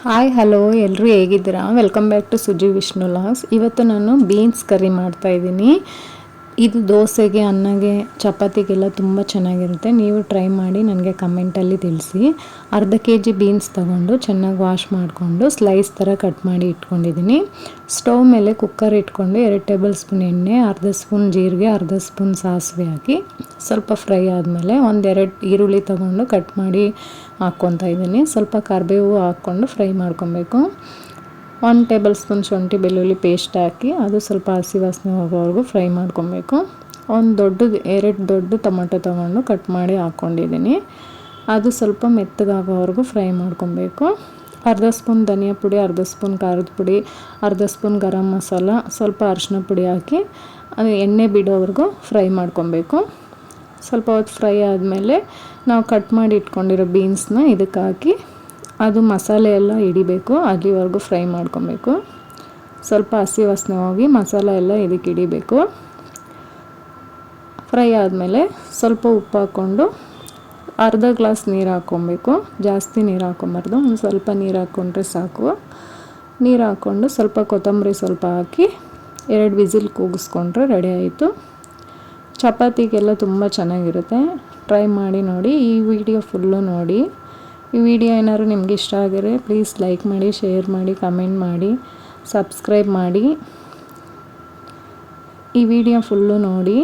Hi hello ಎಲ್ಲರೂ ಹೇಗಿದ್ದೀರಾ? Welcome back to Suji Vishnu logs. ಇವತ್ತು ನಾನು ಬೀನ್ಸ್ ಕರಿ ಮಾಡ್ತಾಯಿದ್ದೀನಿ. ಇದು ದೋಸೆಗೆ, ಅನ್ನಗೆ, ಚಪಾತಿಗೆಲ್ಲ ತುಂಬ ಚೆನ್ನಾಗಿರುತ್ತೆ. ನೀವು ಟ್ರೈ ಮಾಡಿ ನನಗೆ ಕಮೆಂಟಲ್ಲಿ ತಿಳಿಸಿ. ಅರ್ಧ kg ಬೀನ್ಸ್ ತಗೊಂಡು ಚೆನ್ನಾಗಿ ವಾಶ್ ಮಾಡಿಕೊಂಡು ಸ್ಲೈಸ್ ಥರ ಕಟ್ ಮಾಡಿ ಇಟ್ಕೊಂಡಿದ್ದೀನಿ. ಸ್ಟವ್ ಮೇಲೆ ಕುಕ್ಕರ್ ಇಟ್ಕೊಂಡು 2 ಟೇಬಲ್ ಸ್ಪೂನ್ ಎಣ್ಣೆ, ಅರ್ಧ ಸ್ಪೂನ್ ಜೀರಿಗೆ, ಅರ್ಧ ಸ್ಪೂನ್ ಸಾಸಿವೆ ಹಾಕಿ ಸ್ವಲ್ಪ ಫ್ರೈ ಆದಮೇಲೆ 1-2 ಈರುಳ್ಳಿ ತಗೊಂಡು ಕಟ್ ಮಾಡಿ ಹಾಕ್ಕೊತಾ ಇದ್ದೀನಿ. ಸ್ವಲ್ಪ ಕರಿಬೇವು ಹಾಕ್ಕೊಂಡು ಫ್ರೈ ಮಾಡ್ಕೊಬೇಕು. 1 ಟೇಬಲ್ ಸ್ಪೂನ್ ಶುಂಠಿ ಬೆಳ್ಳುಳ್ಳಿ ಪೇಸ್ಟ್ ಹಾಕಿ ಅದು ಸ್ವಲ್ಪ ಹಸಿ ವಾಸನೆ ಹೋಗೋವರೆಗೂ ಫ್ರೈ ಮಾಡ್ಕೊಬೇಕು. 2 ದೊಡ್ಡ ಟೊಮೆಟೊ ತೊಗೊಂಡು ಕಟ್ ಮಾಡಿ ಹಾಕ್ಕೊಂಡಿದ್ದೀನಿ. ಅದು ಸ್ವಲ್ಪ ಮೆತ್ತಗಾಗೋವರೆಗೂ ಫ್ರೈ ಮಾಡ್ಕೊಬೇಕು. ಅರ್ಧ ಸ್ಪೂನ್ ಧನಿಯಾ ಪುಡಿ, ಅರ್ಧ ಸ್ಪೂನ್ ಖಾರದ ಪುಡಿ, ಅರ್ಧ ಸ್ಪೂನ್ ಗರಂ ಮಸಾಲ, ಸ್ವಲ್ಪ ಅರಿಶಿನ ಪುಡಿ ಹಾಕಿ ಅದು ಎಣ್ಣೆ ಬಿಡೋವರೆಗೂ ಫ್ರೈ ಮಾಡ್ಕೊಬೇಕು. ಸ್ವಲ್ಪ ಹೊತ್ತು ಫ್ರೈ ಆದಮೇಲೆ ನಾವು ಕಟ್ ಮಾಡಿ ಇಟ್ಕೊಂಡಿರೋ ಬೀನ್ಸ್ನ ಇದಕ್ಕೆ ಹಾಕಿ ಅದು ಮಸಾಲೆ ಎಲ್ಲ ಹಿಡಿಬೇಕು, ಅಲ್ಲಿವರೆಗೂ ಫ್ರೈ ಮಾಡ್ಕೊಬೇಕು. ಸ್ವಲ್ಪ ಹಸಿ ವಾಸನೆ ಹೋಗಿ ಮಸಾಲೆ ಎಲ್ಲ ಇದಕ್ಕೆ ಹಿಡಿಬೇಕು. ಫ್ರೈ ಆದಮೇಲೆ ಸ್ವಲ್ಪ ಉಪ್ಪು ಹಾಕ್ಕೊಂಡು ಅರ್ಧ ಗ್ಲಾಸ್ ನೀರು ಹಾಕ್ಕೊಬೇಕು. ಜಾಸ್ತಿ ನೀರು ಹಾಕ್ಕೊಬಾರ್ದು, ಒಂದು ಸ್ವಲ್ಪ ನೀರು ಹಾಕ್ಕೊಂಡ್ರೆ ಸಾಕು. ನೀರು ಹಾಕ್ಕೊಂಡು ಸ್ವಲ್ಪ ಕೊತ್ತಂಬರಿ ಸ್ವಲ್ಪ ಹಾಕಿ 2 ವಿಸಿಲ್ ಕೂಗಿಸ್ಕೊಂಡ್ರೆ ರೆಡಿ ಆಯಿತು. ಚಪಾತಿಗೆಲ್ಲ ತುಂಬ ಚೆನ್ನಾಗಿರುತ್ತೆ. ಟ್ರೈ ಮಾಡಿ ನೋಡಿ. ಈ ವಿಡಿಯೋ ಫುಲ್ಲು ನೋಡಿ. ಈ ವಿಡಿಯೋ ಏನಾದ್ರು ನಿಮ್ಗೆ ಇಷ್ಟ ಆಗಿದ್ರೆ ಪ್ಲೀಸ್ ಲೈಕ್ ಮಾಡಿ, ಶೇರ್ ಮಾಡಿ, ಕಮೆಂಟ್ ಮಾಡಿ, ಸಬ್ಸ್ಕ್ರೈಬ್ ಮಾಡಿ. ಈ ವಿಡಿಯೋ ಫುಲ್ಲು ನೋಡಿ.